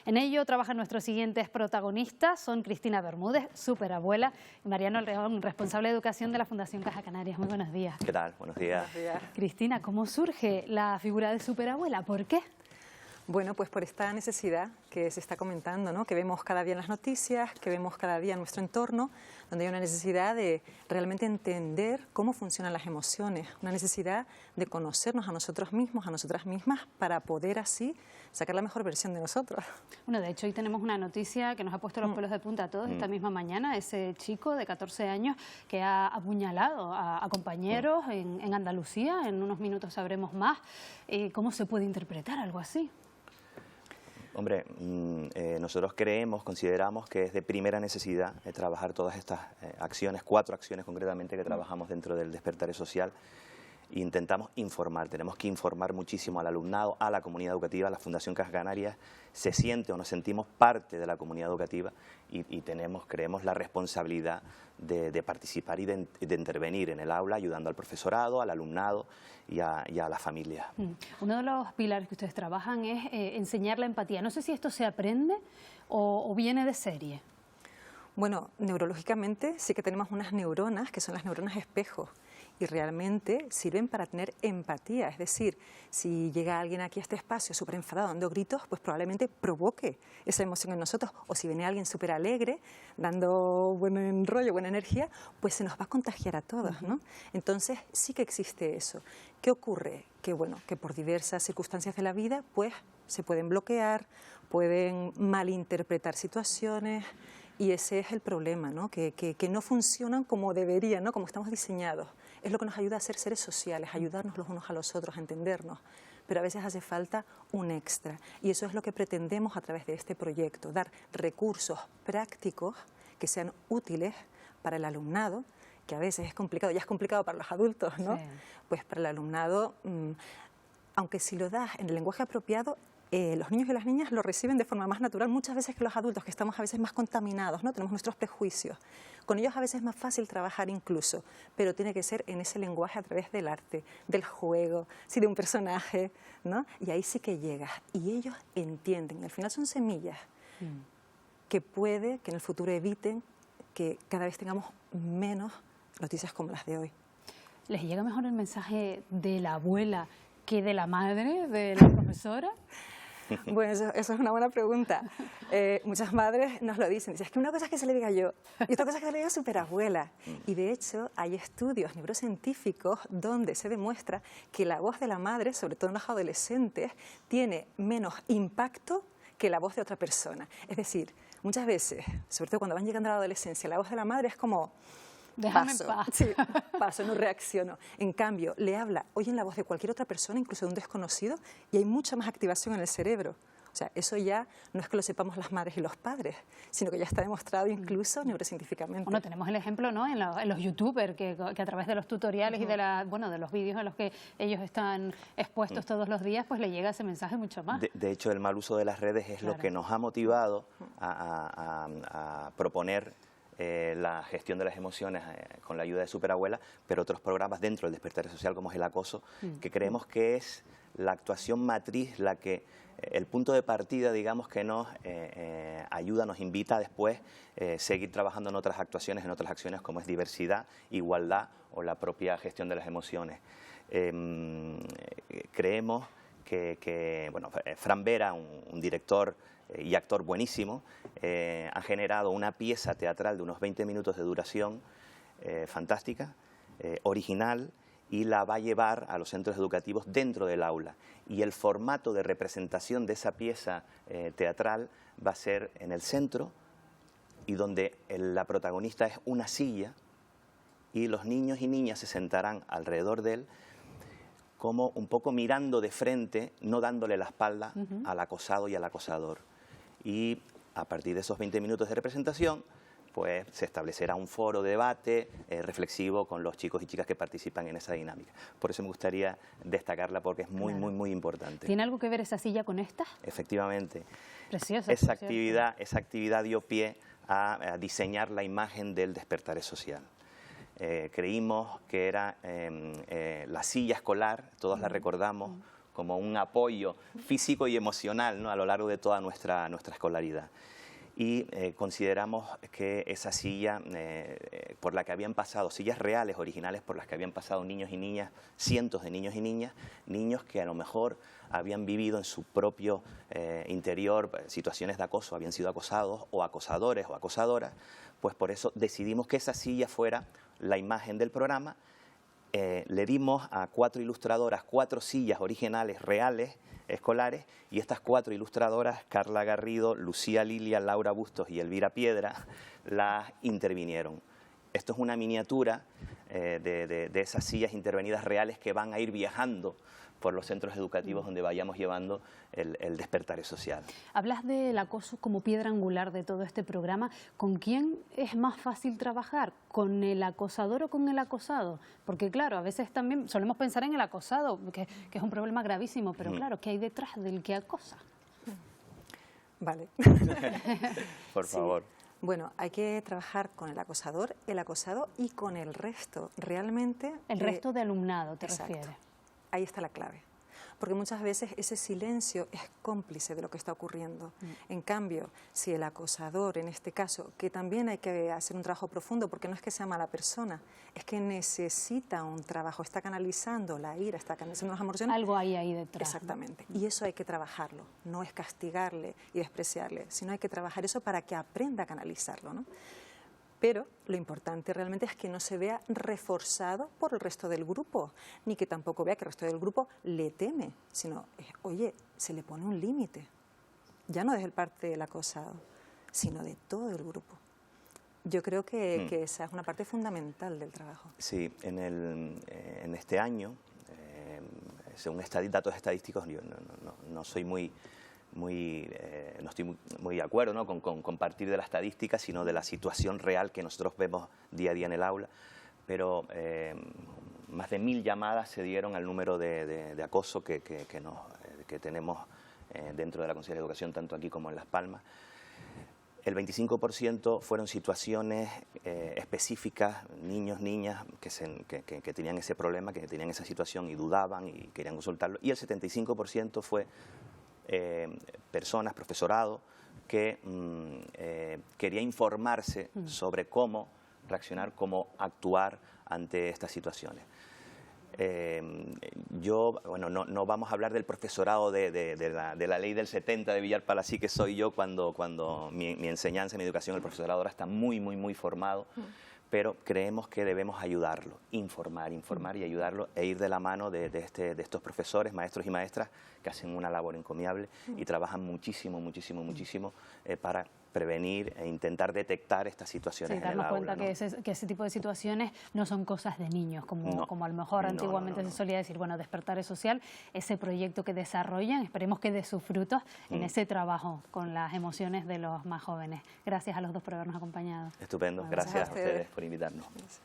En ello trabajan nuestros siguientes protagonistas, son Cristina Bermúdez, superabuela, y Mariano Alreón, responsable de educación de la Fundación Caja Canarias. Muy buenos días. ¿Qué tal? Buenos días. Cristina, ¿cómo surge la figura de superabuela? ¿Por qué? Bueno, pues por esta necesidad que se está comentando, ¿no? Que vemos cada día en las noticias, que vemos cada día en nuestro entorno, donde hay una necesidad de realmente entender cómo funcionan las emociones, una necesidad de conocernos a nosotros mismos, a nosotras mismas, para poder así sacar la mejor versión de nosotros. Bueno, de hecho hoy tenemos una noticia que nos ha puesto los pelos de punta a todos esta misma mañana, ese chico de 14 años que ha apuñalado a compañeros en Andalucía. En unos minutos sabremos más. ¿Cómo se puede interpretar algo así? Hombre, nosotros consideramos que es de primera necesidad trabajar todas estas acciones, 4 acciones concretamente que trabajamos dentro del Despertar Social. Intentamos informar, tenemos que informar muchísimo al alumnado, a la comunidad educativa. La Fundación Caja Canarias se siente o nos sentimos parte de la comunidad educativa y creemos la responsabilidad de participar y de intervenir en el aula, ayudando al profesorado, al alumnado y a las familias. Uno de los pilares que ustedes trabajan es enseñar la empatía. No sé si esto se aprende o viene de serie. Bueno, neurológicamente sí que tenemos unas neuronas que son las neuronas espejos y realmente sirven para tener empatía. Es decir, si llega alguien aquí a este espacio súper enfadado dando gritos, pues probablemente provoque esa emoción en nosotros. O si viene alguien súper alegre, dando buen rollo, buena energía, pues se nos va a contagiar a todos, ¿no? Entonces sí que existe eso. ¿Qué ocurre? Que bueno, que por diversas circunstancias de la vida, pues se pueden bloquear, pueden malinterpretar situaciones. Y ese es el problema, ¿no? Que no funcionan como deberían, ¿no? Como estamos diseñados. Es lo que nos ayuda a ser seres sociales, a ayudarnos los unos a los otros, a entendernos. Pero a veces hace falta un extra. Y eso es lo que pretendemos a través de este proyecto, dar recursos prácticos que sean útiles para el alumnado, que a veces es complicado, ya es complicado para los adultos, ¿no? Sí. Pues para el alumnado, aunque si lo das en el lenguaje apropiado, los niños y las niñas lo reciben de forma más natural, muchas veces que los adultos, que estamos a veces más contaminados, ¿no? Tenemos nuestros prejuicios. Con ellos a veces es más fácil trabajar incluso, pero tiene que ser en ese lenguaje a través del arte, del juego, sí, de un personaje, ¿no? Y ahí sí que llegas y ellos entienden. Al final son semillas que puede que en el futuro eviten que cada vez tengamos menos noticias como las de hoy. ¿Les llega mejor el mensaje de la abuela que de la madre, de la profesora? Bueno, eso es una buena pregunta. Muchas madres nos lo dicen. Es que una cosa es que se le diga yo y otra cosa es que se le diga superabuela. Y de hecho hay estudios neurocientíficos donde se demuestra que la voz de la madre, sobre todo en los adolescentes, tiene menos impacto que la voz de otra persona. Es decir, muchas veces, sobre todo cuando van llegando a la adolescencia, la voz de la madre es como... Déjame en paz. Sí, paso, no reacciono. En cambio, le oyen la voz de cualquier otra persona, incluso de un desconocido, y hay mucha más activación en el cerebro. O sea, eso ya no es que lo sepamos las madres y los padres, sino que ya está demostrado incluso neurocientíficamente. Bueno, tenemos el ejemplo, ¿no? en los youtubers que a través de los tutoriales y de los vídeos en los que ellos están expuestos todos los días, pues le llega ese mensaje mucho más. De hecho, el mal uso de las redes es lo que nos ha motivado a proponer la gestión de las emociones con la ayuda de Superabuela, pero otros programas dentro del Despertar Social como es el acoso, que creemos que es la actuación matriz, el punto de partida, digamos, que nos ayuda, nos invita a después seguir trabajando en otras actuaciones, en otras acciones como es diversidad, igualdad o la propia gestión de las emociones. Creemos que Fran Vera, un director y actor buenísimo, ha generado una pieza teatral de unos 20 minutos de duración fantástica, original, y la va a llevar a los centros educativos dentro del aula. Y el formato de representación de esa pieza teatral va a ser en el centro, y donde la protagonista es una silla, y los niños y niñas se sentarán alrededor de él, como un poco mirando de frente, no dándole la espalda al acosado y al acosador. Y a partir de esos 20 minutos de representación, pues se establecerá un foro de debate reflexivo con los chicos y chicas que participan en esa dinámica. Por eso me gustaría destacarla porque es muy importante. ¿Tiene algo que ver esa silla con esta? Efectivamente. Preciosa. Esa actividad dio pie a diseñar la imagen del Despertar Social. Creímos que era la silla escolar, todos la recordamos como un apoyo físico y emocional, ¿no?, a lo largo de toda nuestra escolaridad. Y consideramos que esa silla por la que habían pasado, sillas reales, originales, por las que habían pasado niños y niñas, cientos de niños y niñas, niños que a lo mejor habían vivido en su propio interior situaciones de acoso, habían sido acosados o acosadores o acosadoras, pues por eso decidimos que esa silla fuera la imagen del programa. Le dimos a 4 ilustradoras 4 sillas originales, reales, escolares, y estas 4 ilustradoras, Carla Garrido, Lucía Lilia, Laura Bustos y Elvira Piedra, las intervinieron. Esto es una miniatura de esas sillas intervenidas reales que van a ir viajando por los centros educativos donde vayamos llevando el despertar social. Hablas del acoso como piedra angular de todo este programa. ¿Con quién es más fácil trabajar? ¿Con el acosador o con el acosado? Porque claro, a veces también solemos pensar en el acosado, que es un problema gravísimo, pero claro, ¿qué hay detrás del que acosa? Vale. Por favor. Bueno, hay que trabajar con el acosador, el acosado y con el resto. Realmente... El resto de alumnado, ¿te exacto. refieres? Ahí está la clave. Porque muchas veces ese silencio es cómplice de lo que está ocurriendo. En cambio, si el acosador, en este caso, que también hay que hacer un trabajo profundo, porque no es que sea mala persona, es que necesita un trabajo, está canalizando la ira, está canalizando las emociones. Algo hay ahí detrás. Exactamente. Y eso hay que trabajarlo. No es castigarle y despreciarle, sino hay que trabajar eso para que aprenda a canalizarlo, ¿no? Pero lo importante realmente es que no se vea reforzado por el resto del grupo, ni que tampoco vea que el resto del grupo le teme, sino, oye, se le pone un límite, ya no desde el parte del acosado, sino de todo el grupo. Yo creo que esa es una parte fundamental del trabajo. Sí, en este año, según datos estadísticos, yo no soy no estoy muy de acuerdo, ¿no?, con compartir de la estadística, sino de la situación real que nosotros vemos día a día en el aula. Pero más de 1000 llamadas se dieron al número de acoso que tenemos dentro de la Consejería de Educación, tanto aquí como en Las Palmas. El 25% fueron situaciones específicas, niños, niñas, que tenían ese problema, que tenían esa situación y dudaban y querían consultarlo. Y el 75% fue personas, profesorado, que quería informarse sobre cómo reaccionar, cómo actuar ante estas situaciones. Bueno, no vamos a hablar del profesorado de la ley del 70 de Villar Palasí, que soy yo cuando mi enseñanza, mi educación, el profesorado ahora está muy formado, pero creemos que debemos ayudarlo, informar y ayudarlo e ir de la mano de estos profesores, maestros y maestras que hacen una labor encomiable y trabajan muchísimo para prevenir e intentar detectar estas situaciones en el aula. Darnos cuenta, ¿no?, que ese tipo de situaciones no son cosas de niños, como a lo mejor antiguamente se solía decir. Bueno, Despertar Social, ese proyecto que desarrollan, esperemos que dé sus frutos en ese trabajo con las emociones de los más jóvenes. Gracias a los dos por habernos acompañado. Estupendo, gracias a ustedes por invitarnos.